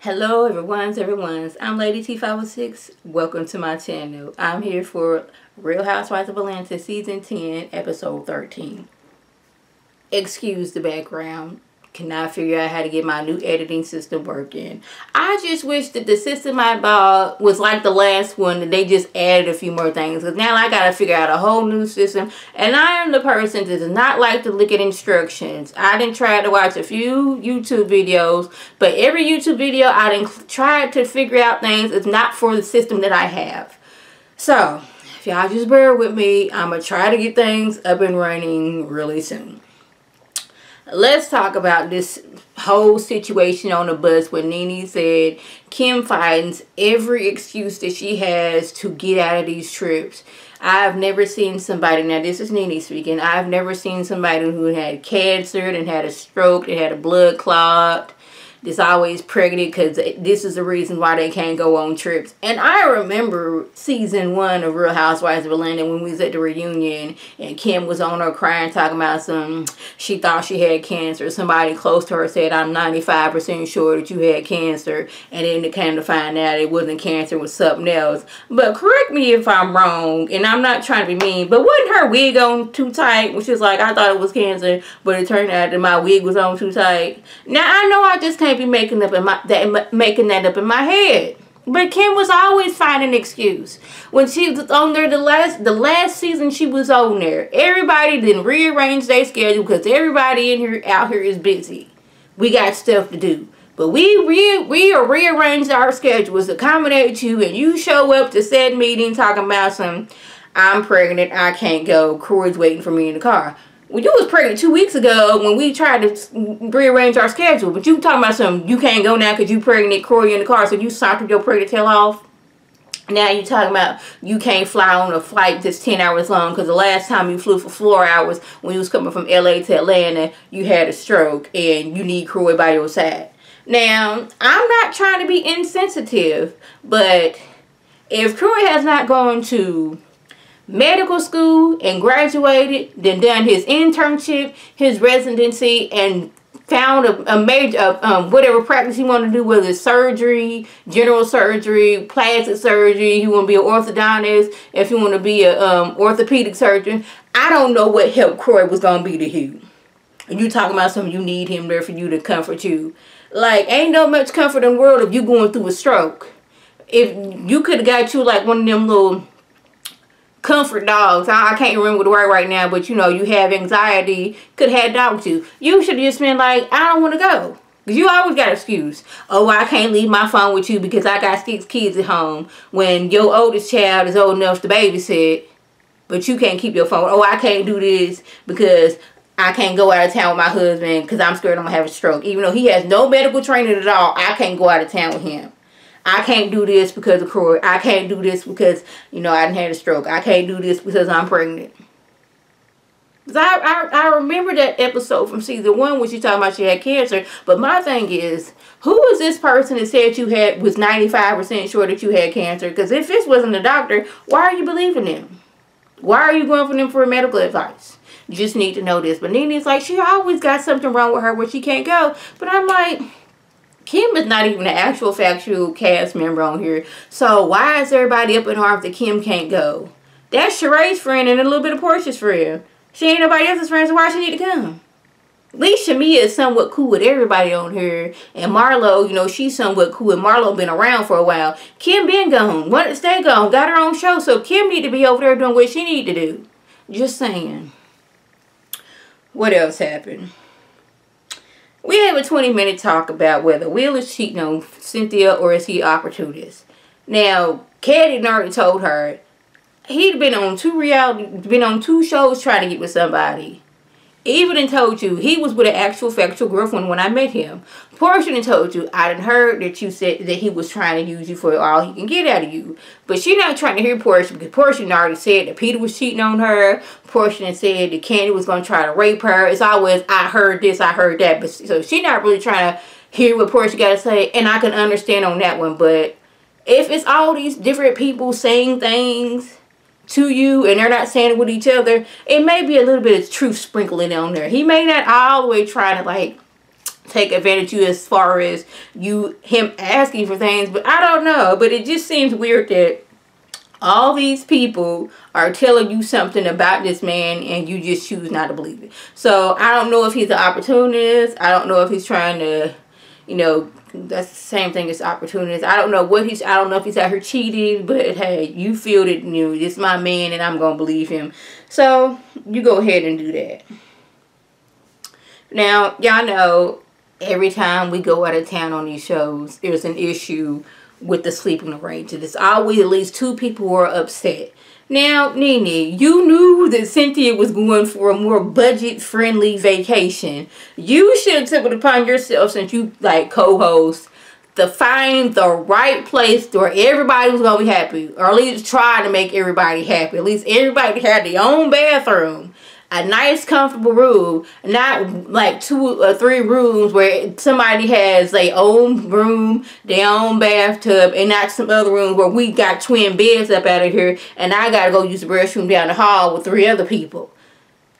Hello everyone's. I'm Lady T506. Welcome to my channel. I'm here for Real Housewives of Atlanta Season 10, Episode 13. Excuse the background. Cannot figure out how to get my new editing system working. I just wish that the system I bought was like the last one, that they just added a few more things. Because now I gotta figure out a whole new system. And I am the person that does not like to look at instructions. I done tried to watch a few YouTube videos, but every YouTube video I done tried to figure out things is not for the system that I have. So, if y'all just bear with me, I'm gonna try to get things up and running really soon. Let's talk about this whole situation on the bus where Nene said Kim finds every excuse that she has to get out of these trips. I've never seen somebody, now this is Nene speaking, I've never seen somebody who had cancer and had a stroke and had a blood clot, that's always pregnant, because this is the reason why they can't go on trips. And I remember season 1 of Real Housewives of Atlanta when we was at the reunion and Kim was on her crying, talking about she thought she had cancer. Somebody close to her said, I'm 95% sure that you had cancer, and then it came to find out it wasn't cancer, it was something else. But correct me if I'm wrong, and I'm not trying to be mean, but wasn't her wig on too tight? Which is like, I thought it was cancer, but it turned out that my wig was on too tight. Now I know I just can't be making that up in my head, but Kim was always finding an excuse. When she was on there the last season she was on there, everybody didn't rearrange their schedule because everybody out here is busy. We got stuff to do, but we rearranged our schedules to accommodate you, and you show up to said meeting talking about I'm pregnant, I can't go, Corey's waiting for me in the car. Well, you was pregnant 2 weeks ago when we tried to rearrange our schedule. But you talking about you can't go now because you pregnant, Corey in the car, so you sauntered your pregnant tail off. Now you talking about you can't fly on a flight that's 10 hours long because the last time you flew for 4 hours when you was coming from LA to Atlanta, you had a stroke and you need Corey by your side. Now, I'm not trying to be insensitive, but if Corey has not gone to medical school and graduated, then done his internship, his residency, and found a major whatever practice he wanted to do, whether it's surgery, general surgery, plastic surgery, you want to be an orthodontist, if you want to be a orthopedic surgeon. I don't know what help Croy was gonna be to you. And you talking about you need him there for you to comfort you. Like, ain't no much comfort in the world if you going through a stroke. If you could have got you like one of them little comfort dogs. I can't remember the word right now, but you know, you have anxiety, could have had a dog with you. You should have just been like, I don't want to go. Because you always got an excuse. Oh, I can't leave my phone with you because I got 6 kids at home. When your oldest child is old enough to babysit, but you can't keep your phone. Oh, I can't do this because I can't go out of town with my husband because I'm scared I'm going to have a stroke. Even though he has no medical training at all, I can't go out of town with him. I can't do this because of Corey. I can't do this because, you know, I done had a stroke. I can't do this because I'm pregnant. I remember that episode from season 1 when she talking about she had cancer. But my thing is, who was this person that said was 95% sure that you had cancer? Because if this wasn't a doctor, why are you believing them? Why are you going for them for medical advice? You just need to know this. But Nene's like, she always got something wrong with her where she can't go. But I'm like, Kim is not even an actual factual cast member on here. So why is everybody up in arms that Kim can't go? That's Sheree's friend and a little bit of Portia's friend. She ain't nobody else's friend, so why she need to come? At least Shamia is somewhat cool with everybody on here. And Marlo, you know, she's somewhat cool with Marlo, been around for a while. Kim been gone. Wanted to stay gone. Got her own show. So Kim need to be over there doing what she need to do. Just saying. What else happened? We have a 20-minute talk about whether Will is cheating on Cynthia or is he opportunist. Now, Kandi already told her he'd been on 2 shows trying to get with somebody. Even told you he was with an actual factual girlfriend when I met him. Portia told you I done heard that you said that he was trying to use you for all he can get out of you. But she not trying to hear Portia because Portia already said that Peter was cheating on her. Portia said that Kandi was going to try to rape her. It's always, I heard this, I heard that. But so she not really trying to hear what Portia got to say. And I can understand on that one. But if it's all these different people saying things to you and they're not saying it with each other, it may be a little bit of truth sprinkling on there. He may not all the way try to like take advantage of you as far as him asking for things. But I don't know. But it just seems weird that all these people are telling you something about this man and you just choose not to believe it. So I don't know if he's an opportunist. I don't know if he's trying to, you know, that's the same thing as opportunist. I don't know if he's out here cheating, but hey, you feel that, you know, it's my man and I'm going to believe him. So you go ahead and do that. Now, y'all know every time we go out of town on these shows, there's an issue with the sleeping arrangement. It's always at least 2 people who are upset. Now, Nene, you knew that Cynthia was going for a more budget-friendly vacation. You should have took it upon yourself, since you, like, co-host, to find the right place where everybody was going to be happy. Or at least try to make everybody happy. At least everybody had their own bathroom. A nice, comfortable room. Not like 2 or 3 rooms where somebody has their own room, their own bathtub, and not some other room where we got twin beds up out of here and I gotta go use the restroom down the hall with 3 other people.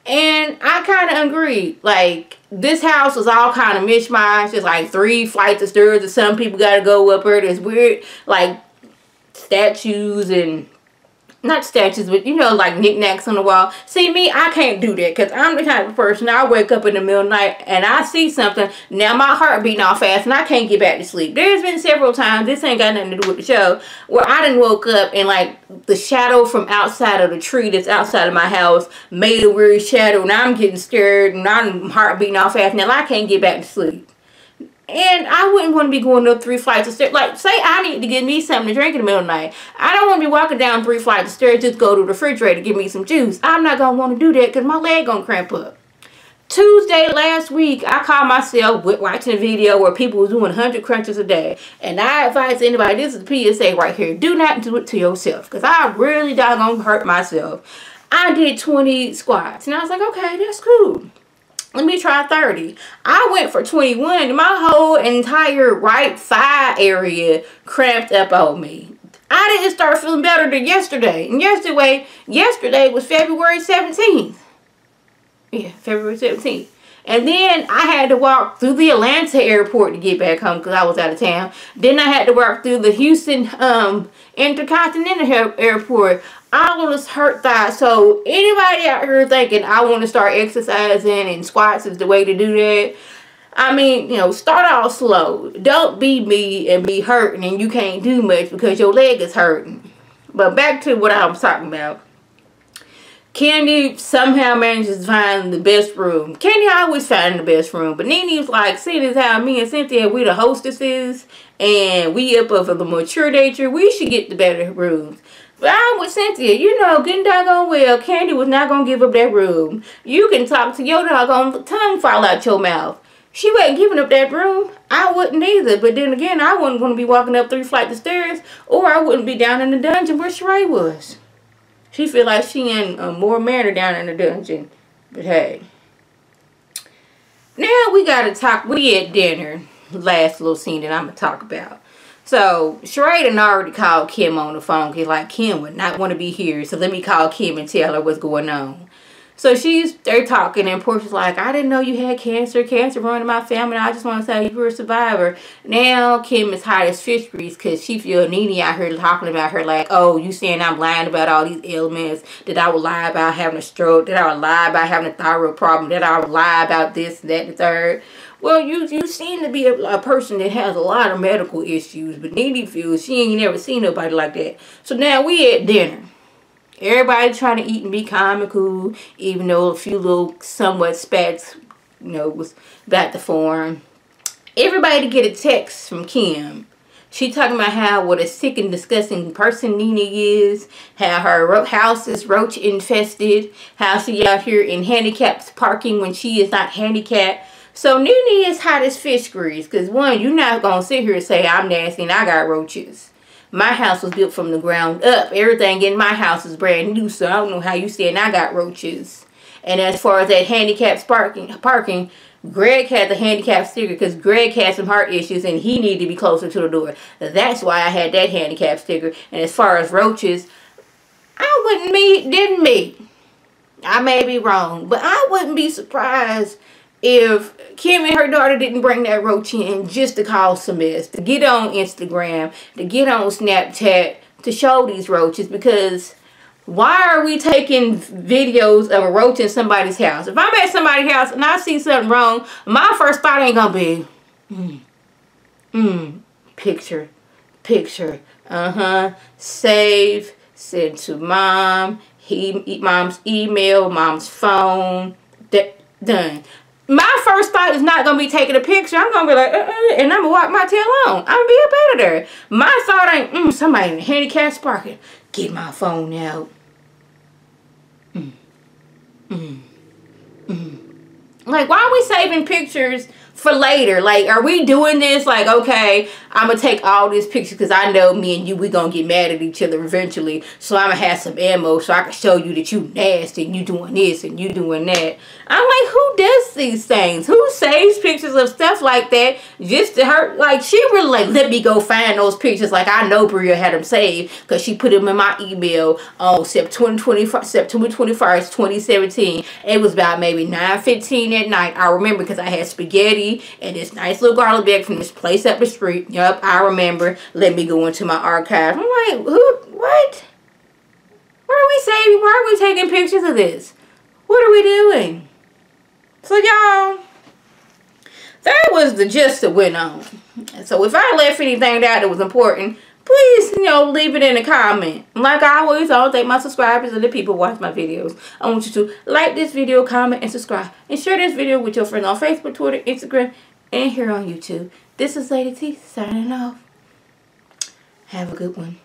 And I kind of agree. Like, this house was all kind of mishmash. There's like 3 flights of stairs that some people gotta go up there. There's weird, like, statues and... not statues, but, you know, like knickknacks on the wall. See, me, I can't do that because I'm the type of person, I wake up in the middle of the night and I see something. Now, my heart beating all fast and I can't get back to sleep. There's been several times, this ain't got nothing to do with the show, where I done woke up and, like, the shadow from outside of the tree that's outside of my house made a weird shadow and I'm getting scared and I'm heart beating all fast. Now, I can't get back to sleep. And I wouldn't want to be going up 3 flights of stairs. Like, say I need to get me something to drink in the middle of the night. I don't want to be walking down 3 flights of stairs just to go to the refrigerator to get me some juice. I'm not going to want to do that because my leg going to cramp up. Tuesday last week, I caught myself watching a video where people was doing 100 crunches a day. And I advise anybody, this is a PSA right here, do not do it to yourself. Because I really doggone hurt myself. I did 20 squats. And I was like, okay, that's cool. Let me try 30. I went for 21. My whole entire right thigh area cramped up on me. I didn't start feeling better than yesterday. And yesterday was February 17th. Yeah, February 17th. And then I had to walk through the Atlanta airport to get back home because I was out of town. Then I had to walk through the Houston Intercontinental Airport. All of this hurt thighs. So anybody out here thinking I want to start exercising and squats is the way to do that, I mean, you know, start off slow. Don't be me and be hurting and you can't do much because your leg is hurting. But back to what I was talking about. Kandi somehow manages to find the best room. Kandi always finds the best room. But Nene was like, seeing as how me and Cynthia, we the hostesses, and we up of the mature nature, we should get the better rooms. But I'm with Cynthia, you know, getting doggone well, Kandi was not going to give up that room. You can talk to your doggone tongue fall out your mouth. She wasn't giving up that room. I wouldn't either. But then again, I wasn't going to be walking up 3 flights of stairs, or I wouldn't be down in the dungeon where Sheree was. She feel like she in more manner down in the dungeon. But hey. Now we got to talk. We at dinner. Last little scene that I'm going to talk about. So, Sheree had already called Kim on the phone. Because like, Kim would not want to be here. So let me call Kim and tell her what's going on. So they're talking, and Portia's like, I didn't know you had cancer. Cancer running in my family. I just want to say you were a survivor. Now Kim is hot as fish grease because she feel Nene out here talking about her like, oh, you saying I'm lying about all these ailments, that I would lie about having a stroke, that I would lie about having a thyroid problem, that I would lie about this, that, and the third. Well, you seem to be a person that has a lot of medical issues, but Nene feels she ain't never seen nobody like that. So now we at dinner. Everybody trying to eat and be calm and cool, even though a few little somewhat spats, you know, was about to form. Everybody to get a text from Kim. She talking about how what a sick and disgusting person Nene is, how her house is roach infested, how she out here in handicapped parking when she is not handicapped. So Nene is hot as fish grease, because one, you're not going to sit here and say I'm nasty and I got roaches. My house was built from the ground up. Everything in my house is brand new, so I don't know how you saying I got roaches. And as far as that handicapped parking, Greg had the handicap sticker because Greg had some heart issues and he needed to be closer to the door. That's why I had that handicap sticker. And as far as roaches, didn't me. I may be wrong, but I wouldn't be surprised if Kim and her daughter didn't bring that roach in just to cause some mess, to get on Instagram, to get on Snapchat, to show these roaches, because why are we taking videos of a roach in somebody's house? If I'm at somebody's house and I see something wrong, my first thought ain't gonna be, picture, save, send to mom, mom's email, mom's phone, done. My first thought is not going to be taking a picture. I'm going to be like, and I'm going to walk my tail on. I'm going to be up out of there. My thought ain't, somebody in the handicap parking. Get my phone out. Like, why are we saving pictures for later? Like, are we doing this like, okay, I'm gonna take all these pictures because I know me and you, we gonna get mad at each other eventually, so I'm gonna have some ammo so I can show you that you nasty and you doing this and you doing that. I'm like, who does these things? Who saves pictures of stuff like that just to hurt? Like, she really like, let me go find those pictures. Like, I know Bria had them saved because she put them in my email on September 21st, 2017. It was about maybe 9:15 at night. I remember because I had spaghetti and this nice little garlic bag from this place up the street. Yup, I remember. Let me go into my archive. I'm like, what? Why are we saving? Why are we taking pictures of this? What are we doing? So y'all, that was the gist that went on. So if I left anything out that was important, please, leave it in the comment. Like I always thank my subscribers and the people who watch my videos. I want you to like this video, comment, and subscribe. And share this video with your friends on Facebook, Twitter, Instagram, and here on YouTube. This is Lady T signing off. Have a good one.